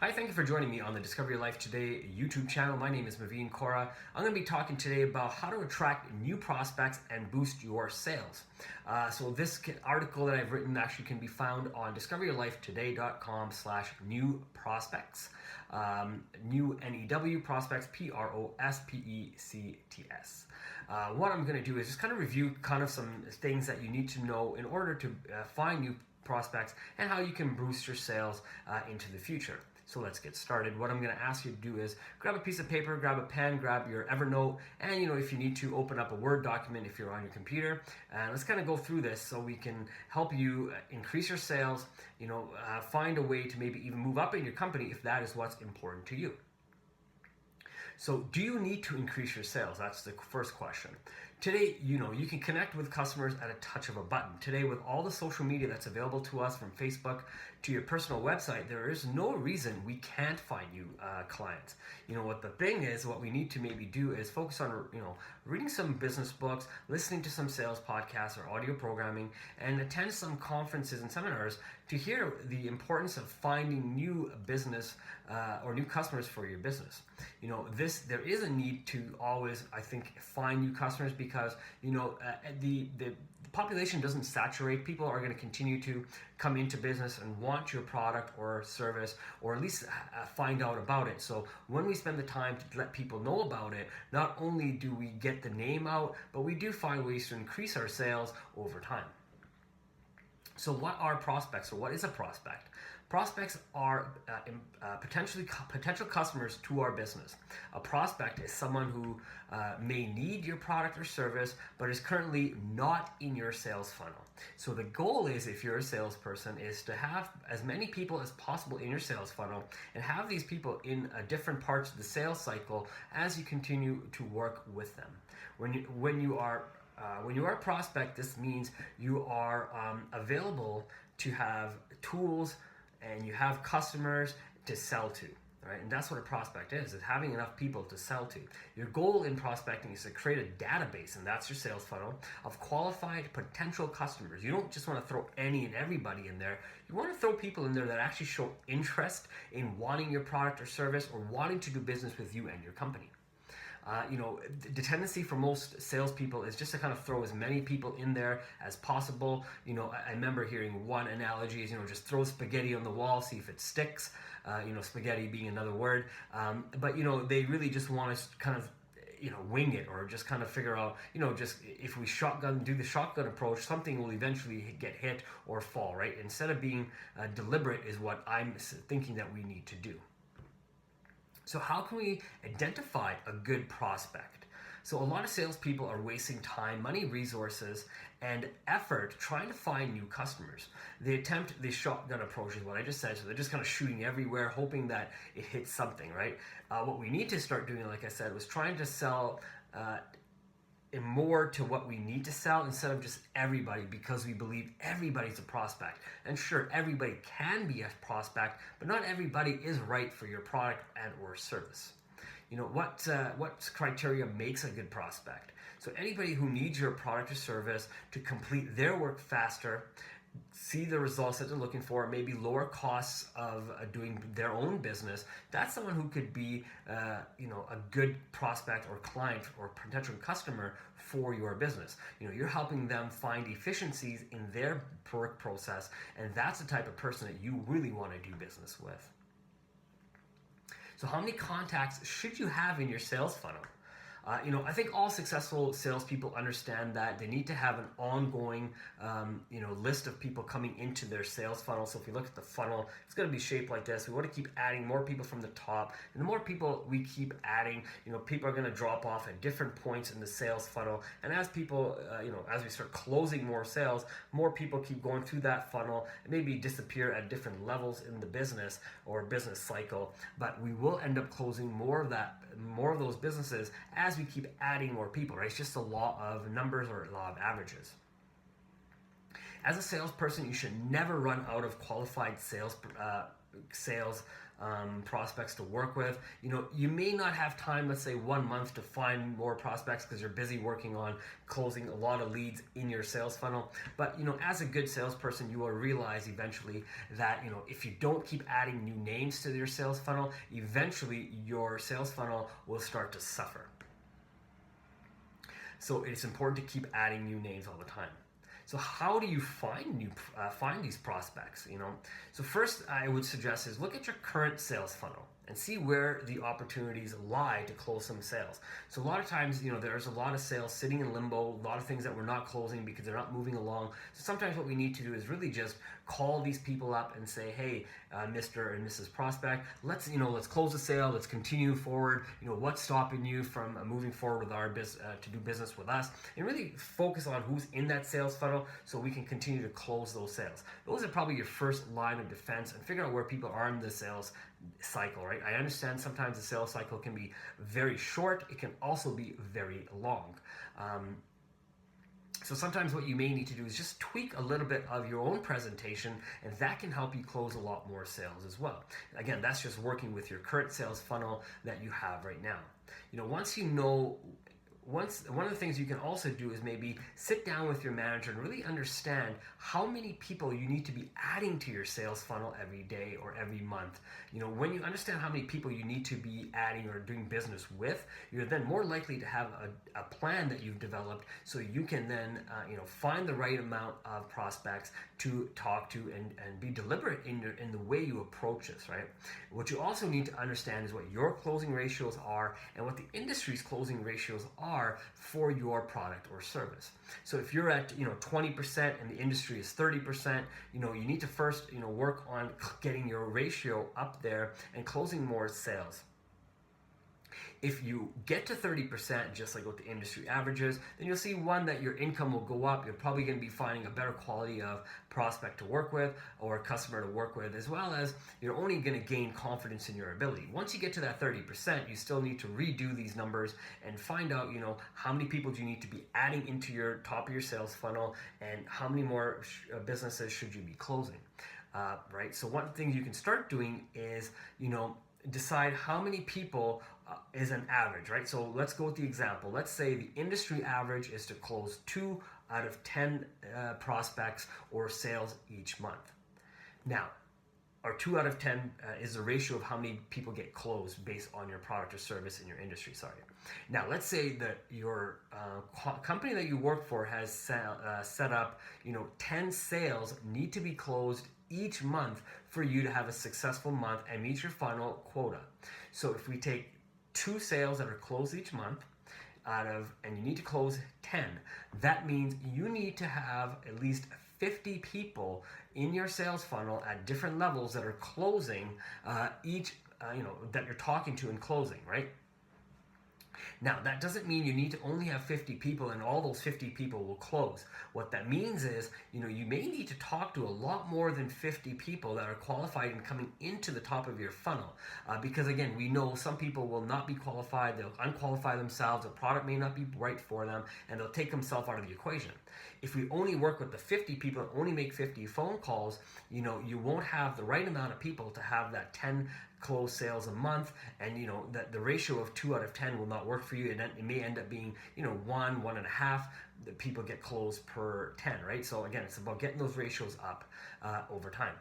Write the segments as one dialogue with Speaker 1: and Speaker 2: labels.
Speaker 1: Hi, thank you for joining me on the Discover Your Life Today YouTube channel. My name is Maveen Kaura. I'm going to be talking today about how to attract new prospects and boost your sales. So this article that I've written actually can be found on discoveryourlifetoday.com/new prospects. New NEW prospects, PROSPECTS. What I'm going to do is just kind of review kind of some things that you need to know in order to find new prospects and how you can boost your sales into the future. So let's get started. What I'm going to ask you to do is grab a piece of paper, grab a pen, grab your Evernote, and if you need to, open up a Word document if you're on your computer. And let's kind of go through this so we can help you increase your sales, find a way to maybe even move up in your company if that is what's important to you. So do you need to increase your sales? That's the first question. Today, you can connect with customers at a touch of a button. Today, with all the social media that's available to us, from Facebook to your personal website, there is no reason we can't find you clients. What the thing is, what we need to maybe do is focus on, reading some business books, listening to some sales podcasts or audio programming, and attend some conferences and seminars to hear the importance of finding new business or new customers for your business. There is a need to always, I think, find new customers because the population doesn't saturate. People are going to continue to come into business and want your product or service, or at least find out about it. So when we spend the time to let people know about it, not only do we get the name out, but we do find ways to increase our sales over time. So what are prospects, or what is a prospect? Prospects are potential customers to our business. A prospect is someone who may need your product or service, but is currently not in your sales funnel. So the goal is, if you're a salesperson, is to have as many people as possible in your sales funnel and have these people in different parts of the sales cycle as you continue to work with them. When you are a prospect, this means you are available to have tools and you have customers to sell to, right? And that's what a prospect is having enough people to sell to. Your goal in prospecting is to create a database, and that's your sales funnel, of qualified potential customers. You don't just want to throw any and everybody in there. You want to throw people in there that actually show interest in wanting your product or service, or wanting to do business with you and your company. The tendency for most salespeople is just to kind of throw as many people in there as possible. I remember hearing one analogy is, just throw spaghetti on the wall, see if it sticks. Spaghetti being another word. But they really just want to kind of, wing it, or just kind of figure out, just if we do the shotgun approach, something will eventually get hit or fall, right? Instead of being deliberate is what I'm thinking that we need to do. So how can we identify a good prospect? So a lot of salespeople are wasting time, money, resources, and effort trying to find new customers. They attempt the shotgun approach, is what I just said. So they're just kind of shooting everywhere, hoping that it hits something, right? What we need to start doing, like I said, was trying to sell more to what we need to sell, instead of just everybody, because we believe everybody's a prospect. And sure, everybody can be a prospect, but not everybody is right for your product and or service. What criteria makes a good prospect? So anybody who needs your product or service to complete their work faster, see the results that they're looking for, maybe lower costs of doing their own business, that's someone who could be a good prospect or client or potential customer for your business. You're helping them find efficiencies in their work process, and that's the type of person that you really want to do business with. So how many contacts should you have in your sales funnel? I think all successful salespeople understand that they need to have an ongoing, list of people coming into their sales funnel. So if you look at the funnel, it's going to be shaped like this. We want to keep adding more people from the top, and the more people we keep adding, people are going to drop off at different points in the sales funnel. And as people, as we start closing more sales, more people keep going through that funnel and maybe disappear at different levels in the business or business cycle. But we will end up closing more of those businesses as we keep adding more people, right? It's just a law of numbers, or a law of averages. As a salesperson, you should never run out of qualified sales prospects to work with. You may not have time, let's say 1 month, to find more prospects because you're busy working on closing a lot of leads in your sales funnel. But as a good salesperson, you will realize eventually that if you don't keep adding new names to your sales funnel, eventually your sales funnel will start to suffer. So it's important to keep adding new names all the time. So how do you find these prospects? So first I would suggest is look at your current sales funnel and see where the opportunities lie to close some sales. So a lot of times, there's a lot of sales sitting in limbo, a lot of things that we're not closing because they're not moving along. So sometimes what we need to do is really just call these people up and say, hey, Mr. and Mrs. Prospect, let's close the sale, let's continue forward. What's stopping you from moving forward with our business, to do business with us, and really focus on who's in that sales funnel so we can continue to close those sales. Those are probably your first line of defense, and figure out where people are in the sales cycle, right? I understand sometimes the sales cycle can be very short. It can also be very long. So sometimes what you may need to do is just tweak a little bit of your own presentation, and that can help you close a lot more sales as well. Again, that's just working with your current sales funnel that you have right now. One of the things you can also do is maybe sit down with your manager and really understand how many people you need to be adding to your sales funnel every day or every month. When you understand how many people you need to be adding or doing business with, you're then more likely to have a plan that you've developed, so you can then find the right amount of prospects to talk to and be deliberate in the way you approach this, right? What you also need to understand is what your closing ratios are and what the industry's closing ratios are for your product or service. So if you're at 20% and the industry is 30%, you need to first work on getting your ratio up there and closing more sales. If you get to 30%, just like what the industry averages, then you'll see that your income will go up. You're probably going to be finding a better quality of prospect to work with or a customer to work with, as well as you're only going to gain confidence in your ability. Once you get to that 30%, you still need to redo these numbers and find out, how many people do you need to be adding into your top of your sales funnel, and how many more businesses should you be closing, right? So one thing you can start doing is, decide how many people is an average, right? So let's go with the example. Let's say the industry average is to close 2 out of 10 prospects or sales each month. Now, or 2 out of 10 is the ratio of how many people get closed based on your product or service in your industry, sorry. Now, let's say that your company that you work for has set up, 10 sales need to be closed each month for you to have a successful month and meet your final quota. So if we take 2 sales that are closed each month and you need to close 10, that means you need to have at least 50 people in your sales funnel at different levels that are closing each, that you're talking to and closing, right? Now, that doesn't mean you need to only have 50 people and all those 50 people will close. What that means is, you may need to talk to a lot more than 50 people that are qualified and coming into the top of your funnel. Because again, we know some people will not be qualified, they'll unqualify themselves, the product may not be right for them, and they'll take themselves out of the equation. If we only work with the 50 people and only make 50 phone calls, you won't have the right amount of people to have that 10 close sales a month, and that the ratio of 2 out of 10 will not work for you, and it may end up being 1.5 that people get closed per 10, right? So again, it's about getting those ratios up over time.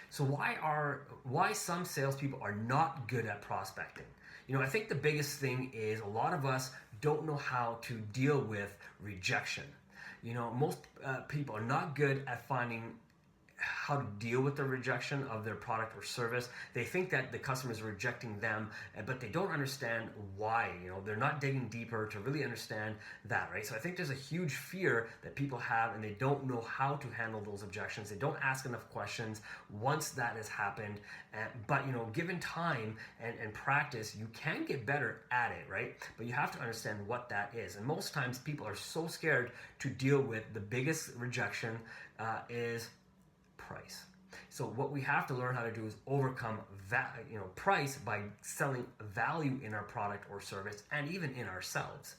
Speaker 1: So why some salespeople are not good at prospecting? I think the biggest thing is a lot of us don't know how to deal with rejection. Most people are not good at finding how to deal with the rejection of their product or service. They think that the customer is rejecting them, but they don't understand why. They're not digging deeper to really understand that, right? So I think there's a huge fear that people have, and they don't know how to handle those objections. They don't ask enough questions once that has happened. But given time and practice, you can get better at it, right? But you have to understand what that is. And most times people are so scared to deal with the biggest rejection is price. So what we have to learn how to do is overcome price by selling value in our product or service, and even in ourselves.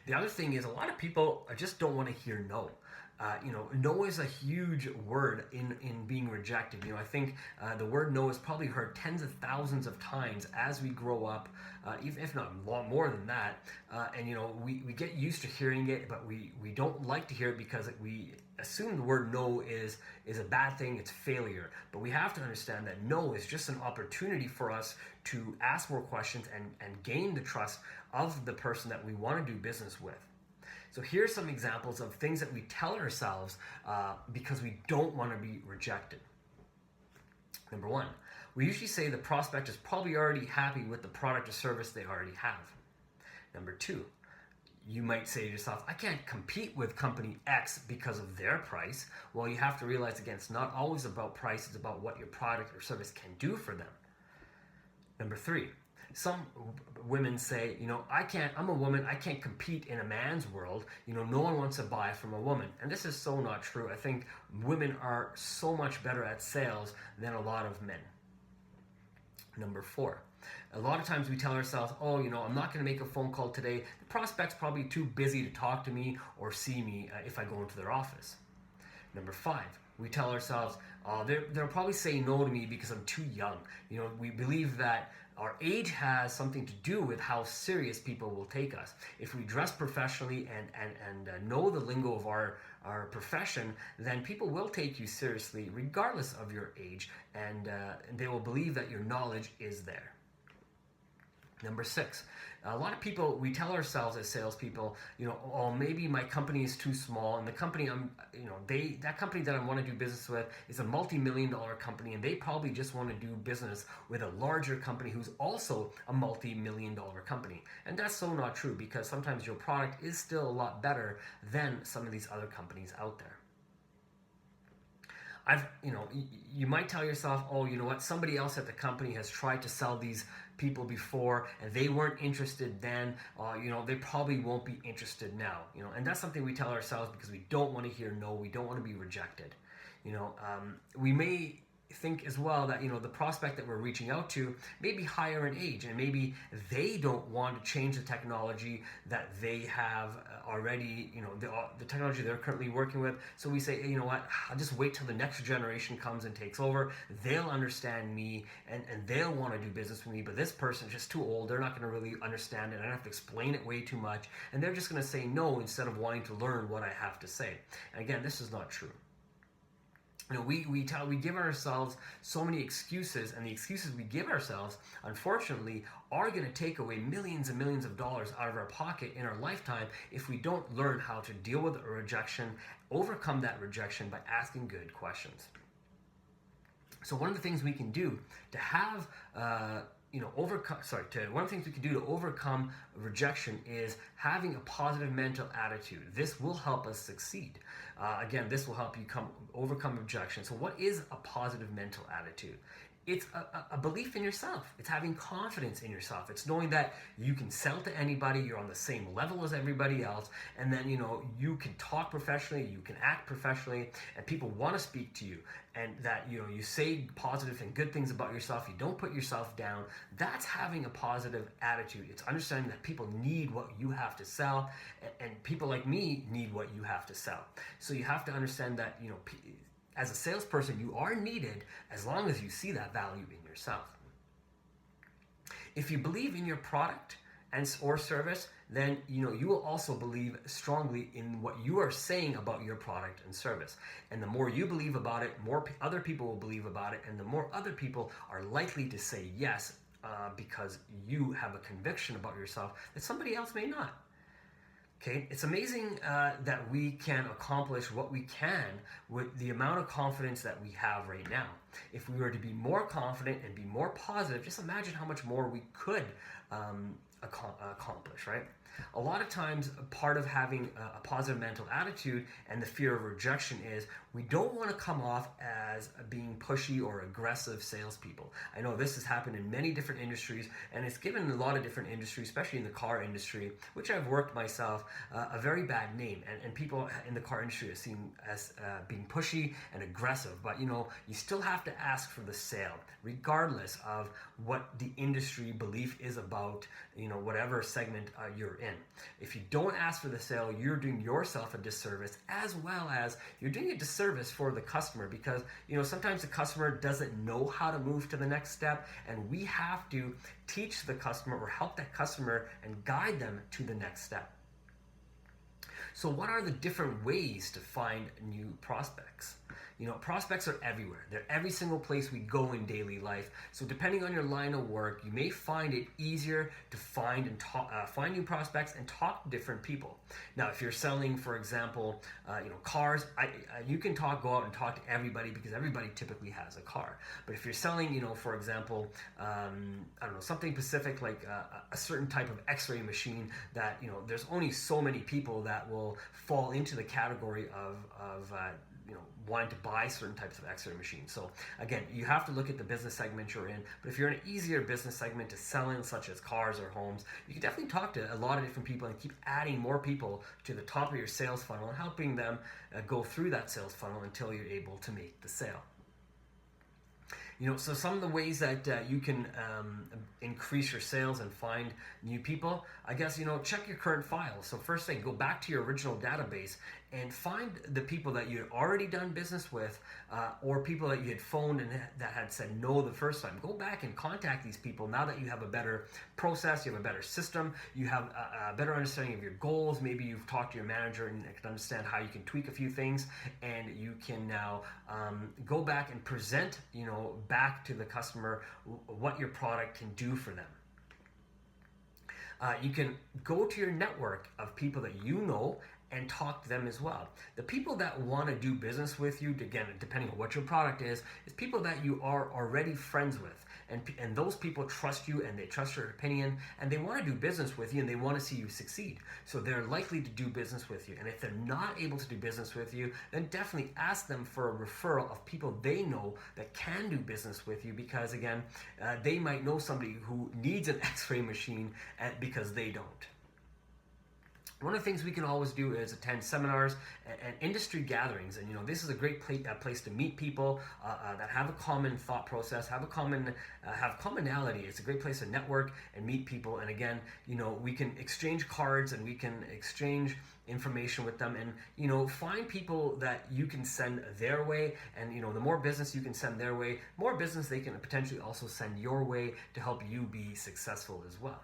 Speaker 1: The other thing is, a lot of people just don't want to hear no. No is a huge word in being rejected. I think the word no is probably heard tens of thousands of times as we grow up, even if not a lot more than that. We get used to hearing it, but we don't like to hear it because we assume the word no is a bad thing, it's failure. But we have to understand that no is just an opportunity for us to ask more questions and gain the trust of the person that we want to do business with. So here's some examples of things that we tell ourselves because we don't want to be rejected. Number one, we usually say the prospect is probably already happy with the product or service they already have. Number two, you might say to yourself, I can't compete with company X because of their price. Well, you have to realize, again, it's not always about price, it's about what your product or service can do for them. Number three, some women say, I'm a woman, I can't compete in a man's world. No one wants to buy from a woman. And this is so not true. I think women are so much better at sales than a lot of men. Number four, a lot of times we tell ourselves, I'm not going to make a phone call today. The prospect's probably too busy to talk to me or see me if I go into their office. Number five, we tell ourselves, they'll probably say no to me because I'm too young. We believe that our age has something to do with how serious people will take us. If we dress professionally and know the lingo of our profession, then people will take you seriously regardless of your age, and they will believe that your knowledge is there. Number six, a lot of people, we tell ourselves as salespeople, maybe my company is too small, and the company that company that I want to do business with is a multi-million-dollar company, and they probably just want to do business with a larger company who's also a multi-million-dollar company. And that's so not true, because sometimes your product is still a lot better than some of these other companies out there. You might tell yourself, somebody else at the company has tried to sell these people before and they weren't interested then, they probably won't be interested now, and that's something we tell ourselves because we don't want to hear no, we don't want to be rejected. We may think as well that the prospect that we're reaching out to may be higher in age, and maybe they don't want to change the technology that they have already, the technology they're currently working with. So we say, I'll just wait till the next generation comes and takes over. They'll understand me and they'll want to do business with me, but this person's just too old, they're not going to really understand it, I don't have to explain it way too much, and they're just going to say no instead of wanting to learn what I have to say. And again, this is not true. We give ourselves so many excuses, and the excuses we give ourselves, unfortunately, are going to take away millions and millions of dollars out of our pocket in our lifetime if we don't learn how to deal with a rejection, overcome that rejection by asking good questions. So one of the things we can do to have one of the things we can do to overcome rejection is having a positive mental attitude. This will help us succeed. Again, this will help you overcome rejection. So what is a positive mental attitude? It's a belief in yourself. It's having confidence in yourself. It's knowing that you can sell to anybody, you're on the same level as everybody else, and then you can talk professionally, you can act professionally, and people want to speak to you. And that you say positive and good things about yourself, you don't put yourself down. That's having a positive attitude. It's understanding that people need what you have to sell, and people like me need what you have to sell. So you have to understand that as a salesperson, you are needed as long as you see that value in yourself. If you believe in your product or service, then you will also believe strongly in what you are saying about your product and service. And the more you believe about it, more other people will believe about it, and the more other people are likely to say yes because you have a conviction about yourself that somebody else may not. Okay, it's amazing that we can accomplish what we can with the amount of confidence that we have right now. If we were to be more confident and be more positive, just imagine how much more we could accomplish, right? A lot of times, part of having a positive mental attitude and the fear of rejection is we don't want to come off as being pushy or aggressive salespeople. I know this has happened in many different industries, and it's given a lot of different industries, especially in the car industry, which I've worked myself, a very bad name. And people in the car industry are seen as being pushy and aggressive. But you still have to ask for the sale, regardless of what the industry belief is about, whatever segment you're you're in. If you don't ask for the sale, you're doing yourself a disservice, as well as you're doing a disservice for the customer, because sometimes the customer doesn't know how to move to the next step, and we have to teach the customer or help that customer and guide them to the next step. So what are the different ways to find new prospects? Prospects are everywhere. They're every single place we go in daily life. So depending on your line of work, you may find it easier to find new prospects and talk to different people. Now, if you're selling, for example, cars, you can go out and talk to everybody because everybody typically has a car. But if you're selling, for example, something specific like a certain type of X-ray machine that there's only so many people that will fall into the category of wanting to buy certain types of X-ray machines. So again, you have to look at the business segment you're in, but if you're in an easier business segment to sell in, such as cars or homes, you can definitely talk to a lot of different people and keep adding more people to the top of your sales funnel and helping them go through that sales funnel until you're able to make the sale. So some of the ways that you can increase your sales and find new people, I guess, check your current files. So first thing, go back to your original database and find the people that you had already done business with, or people that you had phoned and that had said no the first time. Go back and contact these people now that you have a better process, you have a better system, you have a better understanding of your goals. Maybe you've talked to your manager and can understand how you can tweak a few things, and you can now go back and present, back to the customer what your product can do for them. You can go to your network of people that you know and talk to them as well. The people that want to do business with you, again, depending on what your product is people that you are already friends with. And those people trust you and they trust your opinion and they want to do business with you and they want to see you succeed. So they're likely to do business with you. And if they're not able to do business with you, then definitely ask them for a referral of people they know that can do business with you, because again, they might know somebody who needs an X-ray machine because they don't. One of the things we can always do is attend seminars and industry gatherings, and this is a great place to meet people that have a common thought process, have commonality. It's a great place to network and meet people, and again, we can exchange cards and we can exchange information with them, and find people that you can send their way, and the more business you can send their way, more business they can potentially also send your way to help you be successful as well.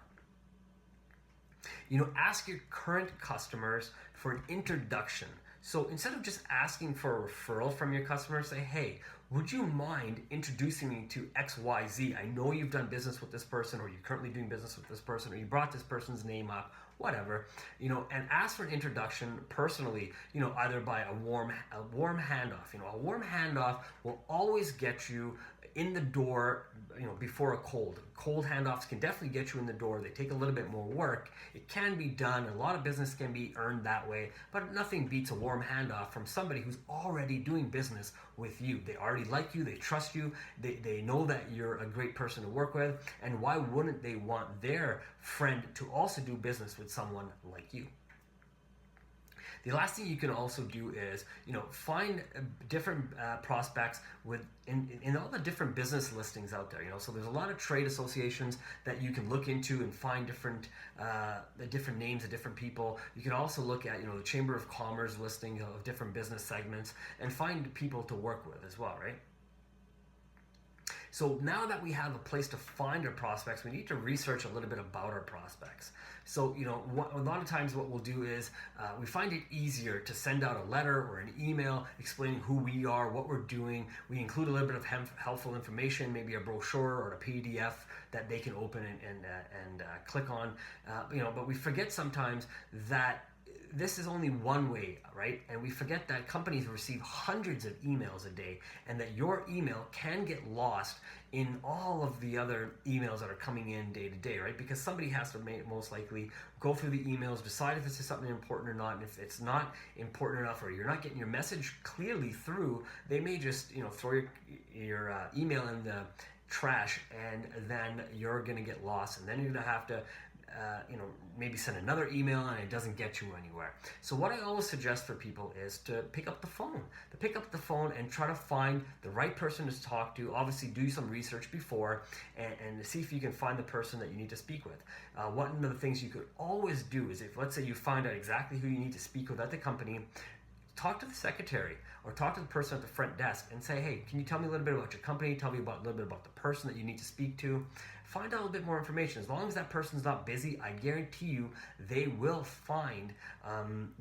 Speaker 1: Ask your current customers for an introduction. So instead of just asking for a referral from your customer, say, hey, would you mind introducing me to XYZ? I know you've done business with this person, or you're currently doing business with this person, or you brought this person's name up, whatever, and ask for an introduction personally, either by a warm handoff. A warm handoff will always get you in the door, before a cold. Cold handoffs can definitely get you in the door. They take a little bit more work. It can be done. A lot of business can be earned that way, but nothing beats a warm handoff from somebody who's already doing business with you. They already like you. They trust you. They know that you're a great person to work with. And why wouldn't they want their friend to also do business with someone like you? The last thing you can also do is, find different prospects in all the different business listings out there. So there's a lot of trade associations that you can look into and find different names of different people. You can also look at, the Chamber of Commerce listing of different business segments and find people to work with as well, right? So now that we have a place to find our prospects, we need to research a little bit about our prospects. So, a lot of times what we'll do is we find it easier to send out a letter or an email explaining who we are, what we're doing. We include a little bit of helpful information, maybe a brochure or a PDF that they can open and click on. But we forget sometimes that this is only one way, right? And we forget that companies receive hundreds of emails a day, and that your email can get lost in all of the other emails that are coming in day to day, right? Because somebody has to most likely go through the emails, decide if this is something important or not, and if it's not important enough, or you're not getting your message clearly through, they may just throw your email in the trash, and then you're going to get lost, and then you're going to have to maybe send another email and it doesn't get you anywhere. So what I always suggest for people is to pick up the phone. And try to find the right person to talk to. Obviously, do some research before and see if you can find the person that you need to speak with. One of the things you could always do is, if let's say you find out exactly who you need to speak with at the company, talk to the secretary or talk to the person at the front desk and say, hey, can you tell me a little bit about your company? Tell me a little bit about the person that you need to speak to. Find out a little bit more information. As long as that person's not busy, I guarantee you they will find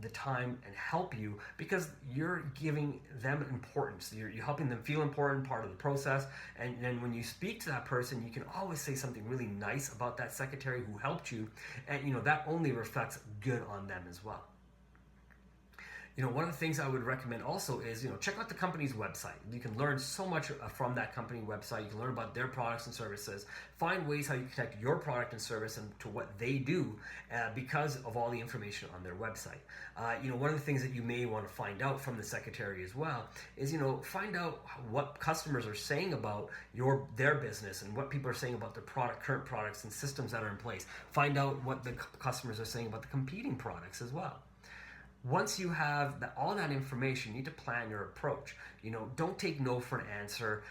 Speaker 1: the time and help you, because you're giving them importance. You're helping them feel important, part of the process. And then when you speak to that person, you can always say something really nice about that secretary who helped you. And that only reflects good on them as well. One of the things I would recommend also is, check out the company's website. You can learn so much from that company website. You can learn about their products and services. Find ways how you connect your product and service to what they do because of all the information on their website. One of the things that you may want to find out from the secretary as well is, find out what customers are saying about their business and what people are saying about their current products and systems that are in place. Find out what the customers are saying about the competing products as well. Once you have all that information, you need to plan your approach. Don't take no for an answer.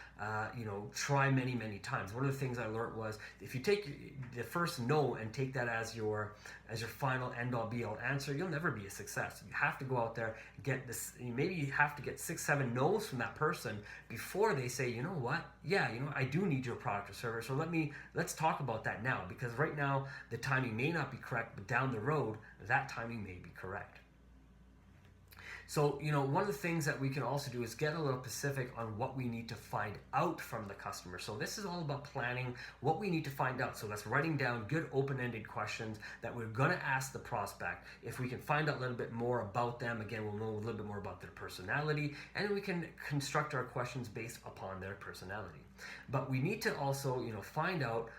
Speaker 1: Try many, many times. One of the things I learned was, if you take the first no and take that as your final end-all be-all answer, you'll never be a success. You have to go out there and get this. Maybe you have to get 6, 7 no's from that person before they say, you know what? Yeah, I do need your product or service. So let's talk about that now, because right now the timing may not be correct, but down the road that timing may be correct. So, one of the things that we can also do is get a little specific on what we need to find out from the customer. So this is all about planning what we need to find out. So that's writing down good open-ended questions that we're going to ask the prospect. If we can find out a little bit more about them, again, we'll know a little bit more about their personality, and then we can construct our questions based upon their personality. But we need to also, find out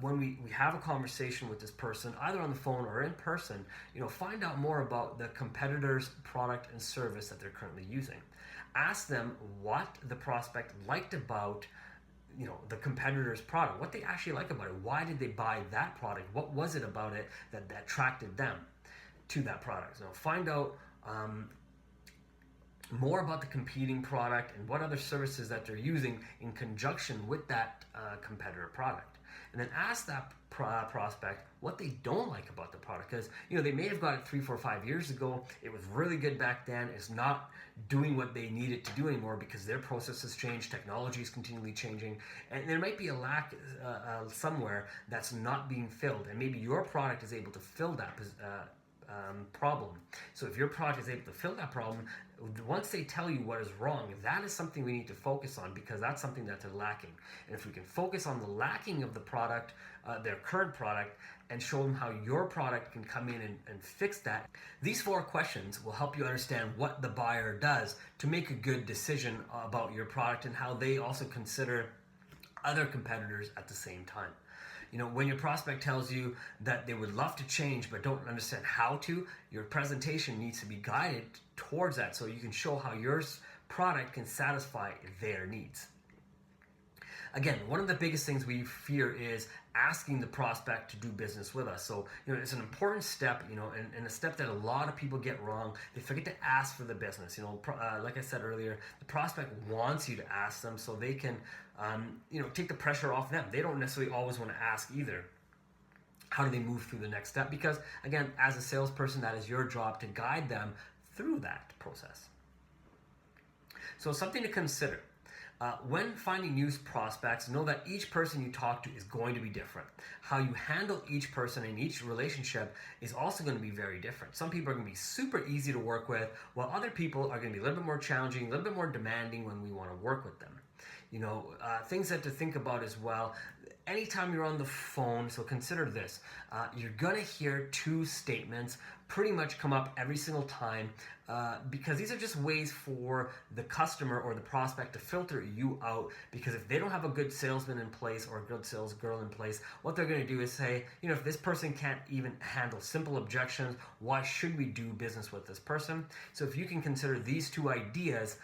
Speaker 1: when we have a conversation with this person, either on the phone or in person, find out more about the competitor's product and service that they're currently using. Ask them what the prospect liked about the competitor's product, what they actually like about it. Why did they buy that product? What was it about it that attracted them to that product? So find out more about the competing product and what other services that they're using in conjunction with that competitor product. And then ask that prospect what they don't like about the product, because they may have got it 3, 4, 5 years ago. It was really good back then. It's not doing what they need it to do anymore because their process has changed. Technology is continually changing, and there might be a lack somewhere that's not being filled, and maybe your product is able to fill that problem. So if your product is able to fill that problem, once they tell you what is wrong, that is something we need to focus on, because that's something that they're lacking. And if we can focus on the lacking of the product, their current product, and show them how your product can come in and fix that, these 4 questions will help you understand what the buyer does to make a good decision about your product, and how they also consider other competitors at the same time. When your prospect tells you that they would love to change but don't understand how to, your presentation needs to be guided towards that, so you can show how your product can satisfy their needs. Again, one of the biggest things we fear is asking the prospect to do business with us. So, it's an important step, and a step that a lot of people get wrong. They forget to ask for the business. Like I said earlier, the prospect wants you to ask them so they can, take the pressure off them. They don't necessarily always want to ask either. How do they move through the next step? Because, again, as a salesperson, that is your job to guide them through that process. So something to consider. When finding new prospects, know that each person you talk to is going to be different. How you handle each person in each relationship is also going to be very different. Some people are going to be super easy to work with, while other people are going to be a little bit more challenging, a little bit more demanding when we want to work with them. Things that to think about as well. Anytime you're on the phone, so consider this, you're going to hear 2 statements pretty much come up every single time, because these are just ways for the customer or the prospect to filter you out, because if they don't have a good salesman in place or a good sales girl in place, what they're going to do is say, if this person can't even handle simple objections, why should we do business with this person? So if you can consider these 2 ideas,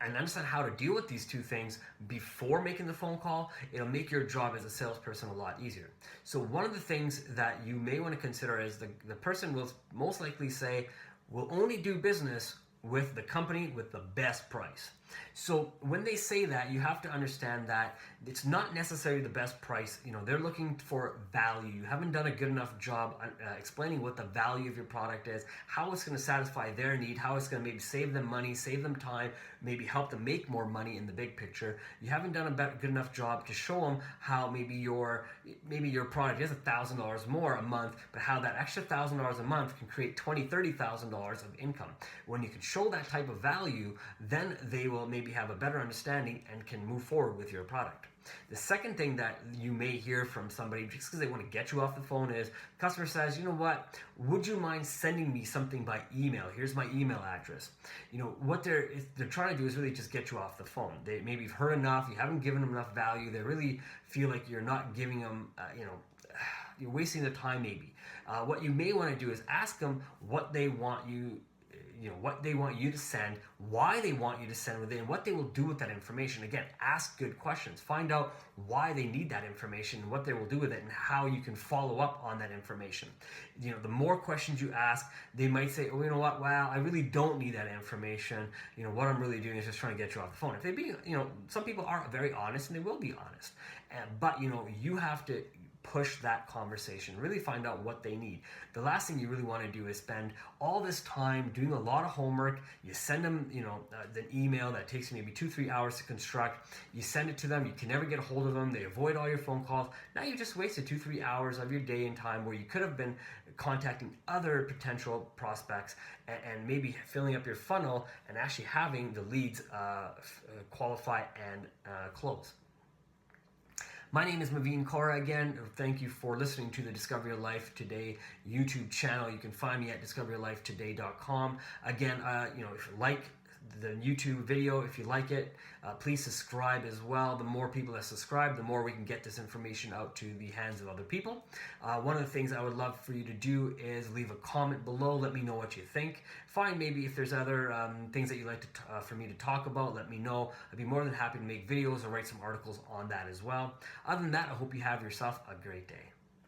Speaker 1: and understand how to deal with these two things before making the phone call, it'll make your job as a salesperson a lot easier. So one of the things that you may want to consider is the person will most likely say, we'll only do business with the company with the best price. So when they say that, you have to understand that it's not necessarily the best price. They're looking for value. You haven't done a good enough job explaining what the value of your product is, how it's going to satisfy their need, how it's going to maybe save them money, save them time, maybe help them make more money in the big picture. You haven't done a good enough job to show them how maybe your product is $1,000 more a month, but how that extra $1,000 a month can create $20,000-$30,000 of income. When you can show that type of value, then they will maybe have a better understanding and can move forward with your product. The second thing that you may hear from somebody just because they want to get you off the phone is, customer says, you know what, would you mind sending me something by email? Here's my email address. What they're trying to do is really just get you off the phone. They maybe you've heard enough, you haven't given them enough value, they really feel like you're not giving them, you're wasting their time maybe. What you may want to do is ask them what they want you to send, why they want you to send with it, and what they will do with that information. Again, ask good questions. Find out why they need that information, what they will do with it, and how you can follow up on that information. The more questions you ask, they might say, oh, you know what, wow, I really don't need that information. What I'm really doing is just trying to get you off the phone. If they be, some people are very honest, and they will be honest. But, you have to push that conversation, really find out what they need. The last thing you really want to do is spend all this time doing a lot of homework. You send them, the email that takes maybe 2-3 hours to construct. You send it to them. You can never get a hold of them. They avoid all your phone calls. Now you just wasted 2-3 hours of your day and time where you could have been contacting other potential prospects and maybe filling up your funnel and actually having the leads qualify and close. My name is Maveen Kaura again. Thank you for listening to the Discover Your Life Today YouTube channel. You can find me at discoveryourlifetoday.com. Again, if you like the YouTube video, if you like it, please subscribe as well. The more people that subscribe, the more we can get this information out to the hands of other people. One of the things I would love for you to do is leave a comment below. Let me know what you think. Find maybe if there's other things that you'd like for me to talk about, let me know. I'd be more than happy to make videos or write some articles on that as well. Other than that, I hope you have yourself a great day.